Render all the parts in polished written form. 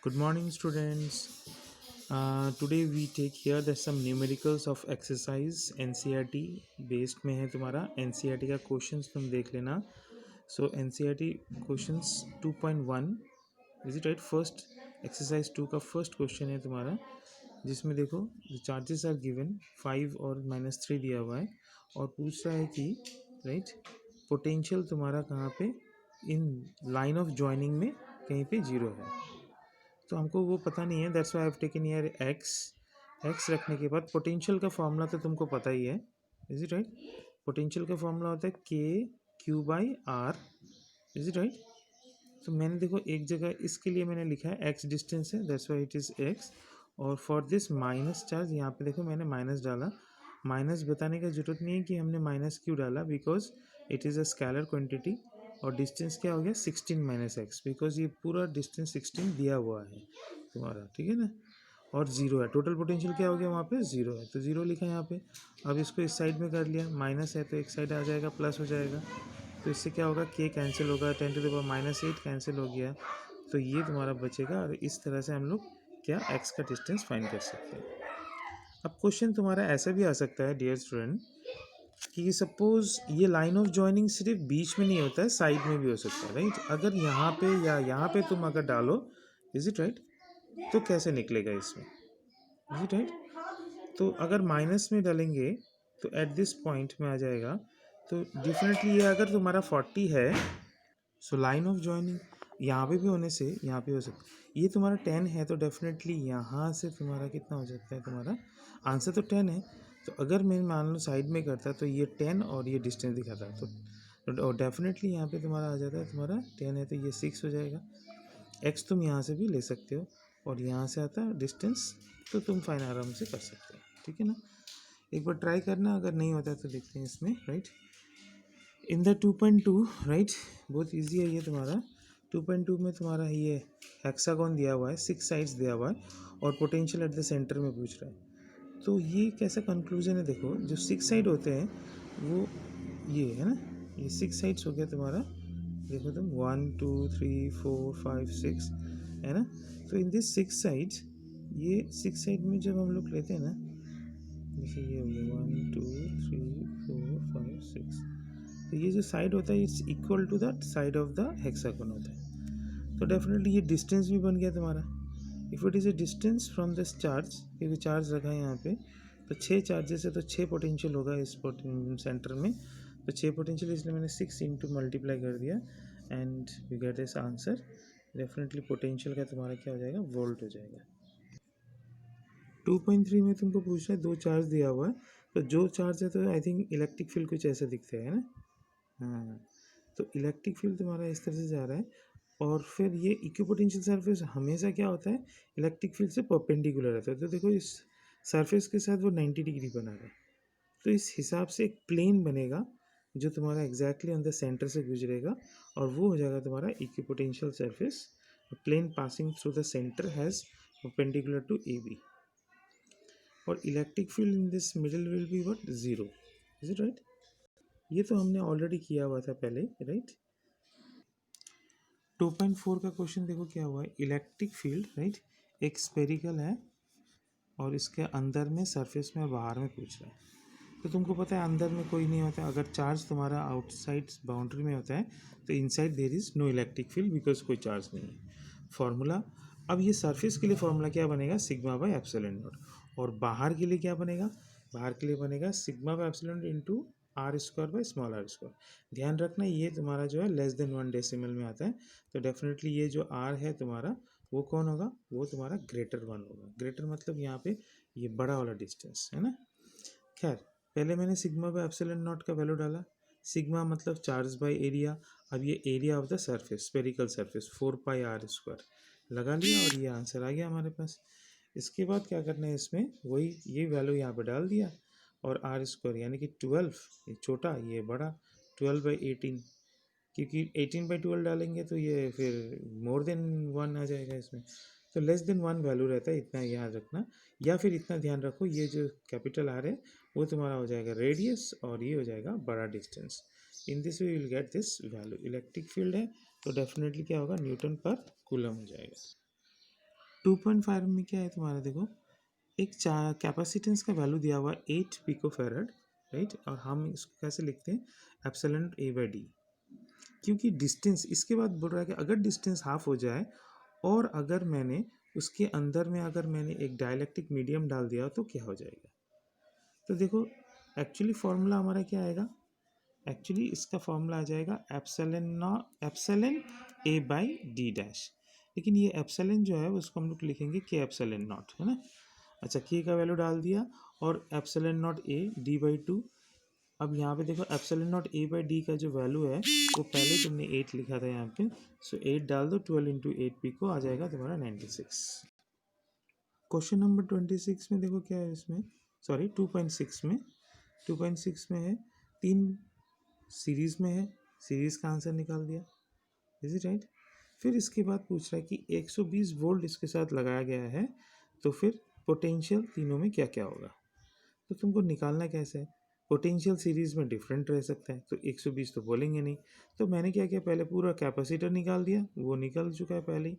Good morning, students. Today we take here the some numericals of exercise NCERT based में है तुम्हारा NCERT का questions तुम देख लेना. So NCERT questions 2.1 is it right? First exercise 2 का first question है तुम्हारा, जिसमें देखो the charges are given 5 और -3 दिया हुआ है और पूछ रहा है कि right पोटेंशियल तुम्हारा कहाँ पे इन लाइन ऑफ जॉइनिंग में कहीं पे जीरो है. तो हमको वो पता नहीं है, that's why I have taken here x रखने के बाद पोटेंशियल का फॉर्मूला तो तुमको पता ही है. Is it right? पोटेंशियल का फॉर्मूला होता है K Q by R. Is it right? तो मैंने देखो एक जगह इसके लिए मैंने लिखा है एक्स डिस्टेंस है, that's why it is x. और फॉर दिस माइनस चार्ज यहाँ पे देखो मैंने माइनस डाला. माइनस बताने का ज़रूरत नहीं है कि हमने माइनस क्यों डाला, because it is a scalar quantity. और डिस्टेंस क्या हो गया 16 माइनस एक्स, बिकॉज ये पूरा डिस्टेंस 16 दिया हुआ है तुम्हारा, ठीक है ना. और ज़ीरो है, टोटल पोटेंशियल क्या हो गया वहाँ पे ज़ीरो है, तो ज़ीरो लिखा है यहाँ पे. अब इसको इस साइड में कर लिया, माइनस है तो एक साइड आ जाएगा प्लस हो जाएगा. तो इससे क्या होगा के कैंसिल होगा, 10⁻⁻8 कैंसिल हो गया. तो ये तुम्हारा बचेगा और इस तरह से हम लोग क्या एक्स का डिस्टेंस फाइंड कर सकते हैं. अब क्वेश्चन तुम्हारा ऐसा भी आ सकता है डियर स्टूडेंट कि सपोज ये लाइन ऑफ जॉइनिंग सिर्फ बीच में नहीं होता है, साइड में भी हो सकता है, राइट. अगर यहाँ पे या यहाँ पे तुम अगर डालो, इज इट राइट, तो कैसे निकलेगा इसमें, इज इट राइट. तो अगर माइनस में डालेंगे तो एट दिस पॉइंट में आ जाएगा. तो डिफिनेटली ये अगर तुम्हारा 40 है, सो लाइन ऑफ जॉइनिंग यहाँ पे भी होने से यहाँ पे हो सकता है. ये तुम्हारा 10 है तो डेफिनेटली यहाँ से तुम्हारा कितना हो सकता है, तुम्हारा आंसर तो 10 है. तो अगर मैं मान लो साइड में करता तो ये 10 और ये डिस्टेंस दिखाता तो और डेफिनेटली यहाँ पे तुम्हारा आ जाता है, तुम्हारा 10 है तो ये 6 हो जाएगा. एक्स तुम यहाँ से भी ले सकते हो और यहाँ से आता है डिस्टेंस, तो तुम फाइन आराम से कर सकते हो, ठीक है ना. एक बार ट्राई करना, अगर नहीं होता तो देखते हैं इसमें, राइट. इन द 2.2 राइट, बहुत इजी है ये तुम्हारा. 2.2 में तुम्हारा ये हेक्सागोन दिया हुआ है, 6 साइड्स दिया हुआ है और पोटेंशियल एट द सेंटर में पूछ रहा है. तो ये कैसा कंक्लूजन है, देखो जो 6 साइड होते हैं वो ये है ना, ये 6 साइड्स हो गया तुम्हारा. देखो तुम 1 2 3 4 5 6 है ना. तो इन दिस 6 साइड्स, ये 6 साइड में जब हम लोग लेते हैं ना, जैसे ये हो गया 1 2 3 4 5 6, तो ये जो साइड होता है it's equal to the side of the hexagon होता है. तो डेफिनेटली ये डिस्टेंस भी बन गया तुम्हारा. If it is a distance from this charge, क्योंकि चार्ज रखा है यहाँ पे, तो 6 चार्जेस है तो 6 पोटेंशियल होगा इस सेंटर में. तो 6 पोटेंशियल, इसलिए मैंने 6 इंटू मल्टीप्लाई कर दिया and you get this answer. Definitely potential का तुम्हारा क्या हो जाएगा, वोल्ट हो जाएगा. 2.3 में तुमको पूछ रहा है दो चार्ज दिया हुआ है, तो जो चार्ज है तो आई थिंक इलेक्ट्रिक फील्ड कुछ ऐसा दिखता है ना. हाँ, तो इलेक्ट्रिक फील्ड तुम्हारा इस तरह से जा रहा है. और फिर ये इक्विपोटेंशियल सरफेस हमेशा क्या होता है, इलेक्ट्रिक फील्ड से परपेंडिकुलर रहता है. तो देखो इस सरफेस के साथ वो 90 डिग्री बना रहा है. तो इस हिसाब से एक प्लेन बनेगा जो तुम्हारा एग्जैक्टली ऑन द सेंटर से गुजरेगा और वो हो जाएगा तुम्हारा equipotential surface. Plane passing through the centre has perpendicular to A B. और electric field in this middle will be what, zero. Is it right? ये तो हमने ऑलरेडी किया हुआ था पहले, राइट. 2.4 का क्वेश्चन देखो क्या हुआ है. इलेक्ट्रिक फील्ड राइट एक स्पेरिकल है और इसके अंदर में सरफेस में बाहर में पूछ रहा है. तो तुमको पता है अंदर में कोई नहीं होता. अगर चार्ज तुम्हारा आउटसाइड बाउंड्री में होता है तो inside there is no electric field, because कोई चार्ज नहीं है. फॉर्मूला, अब ये सरफेस के लिए फॉर्मूला क्या बनेगा, सिग्मा बाई एप्सिलॉन नॉट. और बाहर के लिए क्या बनेगा, बाहर के लिए बनेगा sigma by epsilon naught into R square by small R square. ध्यान रखना ये तुम्हारा जो है लेस देन 1 डेसिमल में आता है. तो डेफिनेटली ये जो आर है तुम्हारा वो कौन होगा, वो तुम्हारा ग्रेटर 1 होगा. ग्रेटर मतलब यहाँ पे ये बड़ा वाला डिस्टेंस है ना. खैर, पहले मैंने सिग्मा बाई एप्सिलॉन नॉट का वैल्यू डाला. सिग्मा मतलब चार्ज बाई एरिया. अब ये area of the surface, spherical surface 4 pi R square लगा लिया और ये आंसर आ गया हमारे पास. इसके बाद क्या करना है, इसमें वही ये वैल्यू यहाँ पे डाल दिया और आर स्क्वायर यानी कि 12, ये छोटा ये बड़ा, 12/18. क्योंकि 18/12 डालेंगे तो ये फिर मोर देन 1 आ जाएगा इसमें. तो लेस देन 1 वैल्यू रहता है, इतना याद रखना. या फिर इतना ध्यान रखो, ये जो कैपिटल आर है वो तुम्हारा हो जाएगा रेडियस और ये हो जाएगा बड़ा distance. In this way will get this value. Electric field है तो डेफिनेटली क्या होगा, न्यूटन पर कूलम हो जाएगा. 2.5 में क्या है तुम्हारा, देखो एक कैपेसिटेंस का वैल्यू दिया हुआ 8 पिको फेरड, राइट, और हम इसको कैसे लिखते हैं, एप्सिलॉन ए बाई डी, क्योंकि डिस्टेंस इसके बाद बोल रहा है कि अगर डिस्टेंस हाफ हो जाए और अगर मैंने उसके अंदर में अगर मैंने एक डायलैक्ट्रिक मीडियम डाल दिया तो क्या हो जाएगा। तो देखो एक्चुअली फॉर्मूला हमारा क्या आएगा, एक्चुअली इसका फॉर्मूला आ जाएगा epsilon A by D dash, लेकिन ये एप्सिलॉन जो है उसको हम लोग लिखेंगे के एप्सिलॉन नॉट, है ना। अच्छा, के का वैल्यू डाल दिया और epsilon not A D by two. अब यहाँ पे देखो epsilon not a by D का जो वैल्यू है वो पहले तुमने 8 लिखा था यहाँ पे, सो 8 डाल दो, 12 इंटू 8 पी को आ जाएगा तुम्हारा 96। क्वेश्चन नंबर 26 में देखो क्या है इसमें, सॉरी 2.6 में, 2.6 में है तीन सीरीज में है, सीरीज का आंसर निकाल दिया, इज इट राइट। फिर इसके बाद पूछ रहा है कि 120 वोल्ट इसके साथ लगाया गया है, तो फिर पोटेंशियल तीनों में क्या क्या होगा। तो तुमको निकालना कैसे है, पोटेंशियल सीरीज में डिफरेंट रह सकता है, तो 120 तो बोलेंगे नहीं। तो मैंने क्या किया, पहले पूरा कैपेसिटर निकाल दिया, वो निकल चुका है पहले ही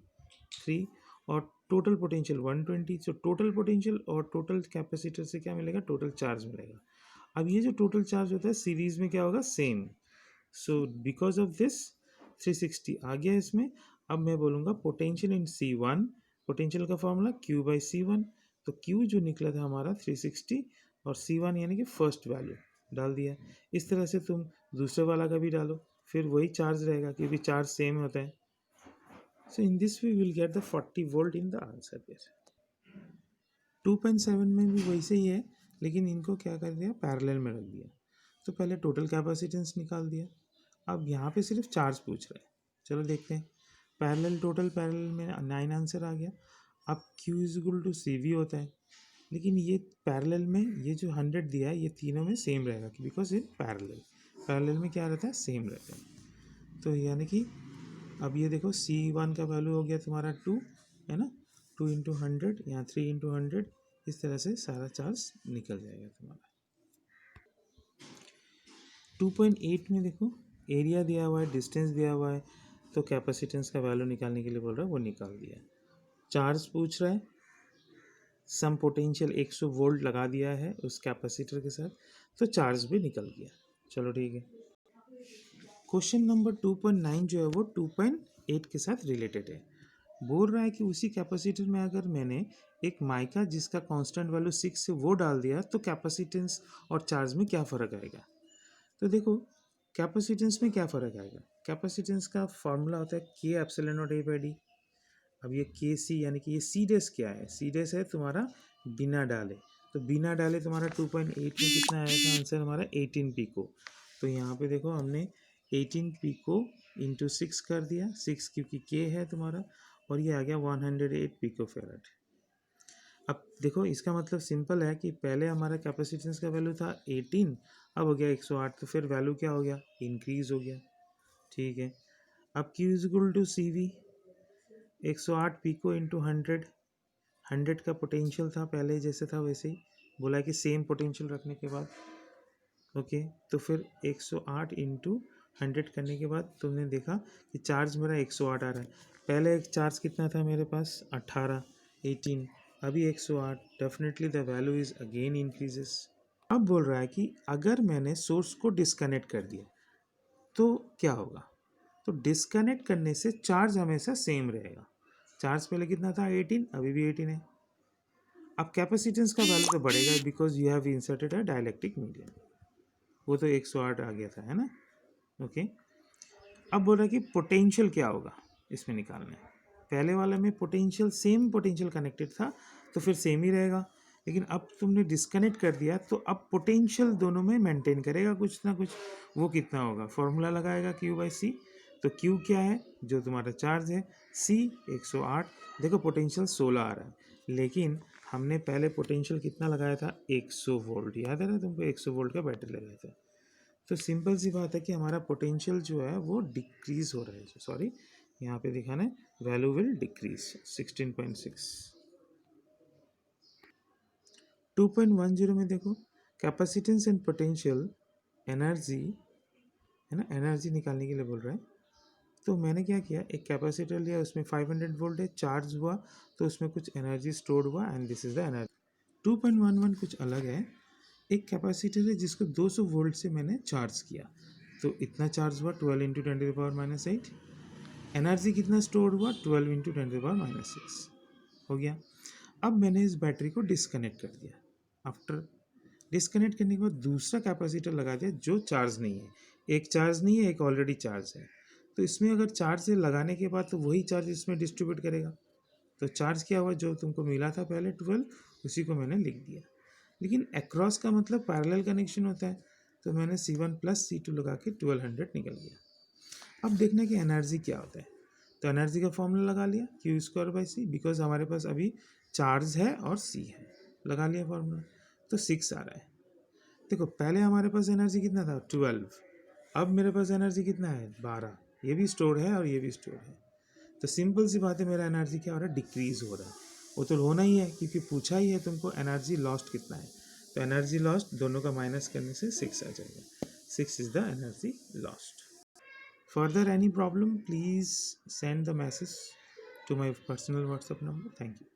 3, और total potential 120, so total potential और टोटल कैपेसिटर से क्या मिलेगा, टोटल चार्ज मिलेगा। अब ये जो टोटल चार्ज होता है सीरीज में क्या होगा, same, so because of this 360 आ गया इसमें। अब मैं बोलूँगा पोटेंशियल इन C1, पोटेंशियल का फॉर्मूला Q बाई C1, तो Q जो निकला था हमारा 360 और C1 यानी कि फर्स्ट वैल्यू डाल दिया। इस तरह से तुम दूसरे वाला का भी डालो, फिर वही चार्ज रहेगा क्योंकि चार्ज सेम होता है। So in this way will get the 40 volt in the answer there. 2.7 में भी वैसे ही है, लेकिन इनको क्या कर दिया, पैरेलल में रख दिया। तो पहले टोटल कैपेसिटेंस निकाल दिया, अब यहाँ पे सिर्फ चार्ज पूछ रहे हैं, चलो देखते हैं। पैरेलल टोटल पैरेलल में 9 आंसर आ गया। अब Q is equal to C V होता है, लेकिन ये पैरेलल में ये जो 100 दिया है ये तीनों में सेम रहेगा बिकॉज ये पैरेलल, पैरेलल में क्या रहता है, सेम रहता है। तो यानी कि अब ये देखो C1 का वैल्यू हो गया तुम्हारा 2, है ना, 2 इंटू 100, यहाँ 3 इंटू 100, इस तरह से सारा चार्ज निकल जाएगा तुम्हारा। 2.8 में देखो एरिया दिया हुआ है, डिस्टेंस दिया हुआ है, तो कैपेसिटेंस का वैल्यू निकालने के लिए बोल रहा है, वो निकाल दिया। चार्ज पूछ रहा है, सम पोटेंशियल 100 वोल्ट लगा दिया है उस कैपेसिटर के साथ, तो चार्ज भी निकल गया। चलो ठीक है। क्वेश्चन नंबर 2.9 जो है वो 2.8 के साथ रिलेटेड है। बोल रहा है कि उसी कैपेसिटर में अगर मैंने एक माइका जिसका कांस्टेंट वैल्यू 6 है वो डाल दिया तो कैपेसिटेंस और चार्ज में क्या फ़र्क आएगा। तो देखो कैपेसिटेंस में क्या फ़र्क आएगा, कैपेसिटेंस का फॉर्मूला होता है के epsilon not a by D. अब ये के सी यानी कि ये सी डेस क्या है, सी डेस है तुम्हारा बिना डाले, तो बिना डाले तुम्हारा 2.8 में कितना आया था आंसर हमारा 18 पिको। तो यहाँ पे देखो हमने 18 पिको इंटू 6 कर दिया, 6 क्योंकि के है तुम्हारा, और ये आ गया 108 पिको फेरेड। अब देखो इसका मतलब सिंपल है कि पहले हमारा कैपेसिटेंस का वैल्यू था 18, अब हो गया 108, तो फिर वैल्यू क्या हो गया, इंक्रीज हो गया। ठीक है, अब Q is equal to C V, 108 pico into 100, 100 का पोटेंशियल था पहले जैसे था वैसे ही, बोला है कि सेम पोटेंशियल रखने के बाद, ओके। तो फिर 108 इंटू 100 करने के बाद तुमने देखा कि चार्ज मेरा 108 आ रहा है। पहले एक चार्ज कितना था मेरे पास, 18, 18, अभी 108, definitely the value is again increases. अब बोल रहा है कि अगर मैंने सोर्स को डिस्कनेक्ट कर दिया तो क्या होगा। तो डिस्कनेक्ट करने से चार्ज हमेशा सेम रहेगा, चार्ज पहले कितना था 18, अभी भी 18 है। अब कैपेसिटेंस का वैल्यू तो बढ़ेगा because you have inserted a dielectric medium, वो तो 108 आ गया था, है ना, ओके। अब बोल रहा है कि पोटेंशियल क्या होगा इसमें निकालना है। पहले वाले में पोटेंशियल सेम पोटेंशियल कनेक्टेड था तो फिर सेम ही रहेगा, लेकिन अब तुमने डिस्कनेक्ट कर दिया तो अब पोटेंशियल दोनों में मेंटेन करेगा कुछ ना कुछ। वो कितना होगा, फॉर्मूला लगाएगा Q बाई सी, तो Q क्या है, जो तुम्हारा चार्ज है, C 108, देखो पोटेंशियल 16 आ रहा है, लेकिन हमने पहले पोटेंशियल कितना लगाया था, 100 वोल्ट, याद है ना तुमको, 100 वोल्ट का बैटरी लगाया था। तो सिंपल सी बात है कि हमारा पोटेंशियल जो है वो डिक्रीज हो रहा है, सॉरी यहाँ पे दिखाना है वैल्यू विल डिक्रीज 16.6। 2.10 में देखो कैपेसिटेंस एंड पोटेंशियल एनर्जी, है ना, एनर्जी निकालने के लिए बोल रहा है। तो मैंने क्या किया, एक कैपेसिटर लिया, उसमें 500 वोल्ट है, चार्ज हुआ तो उसमें कुछ एनर्जी स्टोर हुआ and this is the energy. 2.11 कुछ अलग है, एक कैपेसिटर है जिसको 200 वोल्ट से मैंने चार्ज किया, तो इतना चार्ज हुआ 12 इंटू 10⁻⁻8। एनर्जी कितना स्टोर हुआ, 12 इंटू 10⁻⁻6 हो गया। अब मैंने इस बैटरी को डिस्कनेक्ट कर दिया। आफ्टर डिस्कनेक्ट करने के बाद दूसरा कैपेसिटर लगा दिया जो चार्ज नहीं है, एक चार्ज नहीं है, एक ऑलरेडी चार्ज है। तो इसमें अगर चार्ज से लगाने के बाद तो वही चार्ज इसमें डिस्ट्रीब्यूट करेगा, तो चार्ज क्या हुआ, जो तुमको मिला था पहले 12, उसी को मैंने लिख दिया। लेकिन अक्रॉस का मतलब पैरेलल कनेक्शन होता है, तो मैंने C1 प्लस C2 लगा के 1200 निकल गया। अब देखना कि एनर्जी क्या होता है, तो एनर्जी का फॉर्मूला लगा लिया Q²/C, बिकॉज हमारे पास अभी चार्ज है और C है, लगा लिया फॉर्मूला, तो 6 आ रहा है। देखो पहले हमारे पास एनर्जी कितना था, 12, अब मेरे पास एनर्जी कितना है, 12, ये भी स्टोर है और ये भी स्टोर है। तो सिंपल सी बात है, मेरा एनर्जी क्या हो रहा है, डिक्रीज हो रहा है। वो तो होना ही है क्योंकि पूछा ही है तुमको एनर्जी लॉस्ट कितना है, तो एनर्जी लॉस्ट दोनों का माइनस करने से 6 आ जाएगा, 6 is the energy lost. Further any problem please send the message to my personal WhatsApp number. Thank you.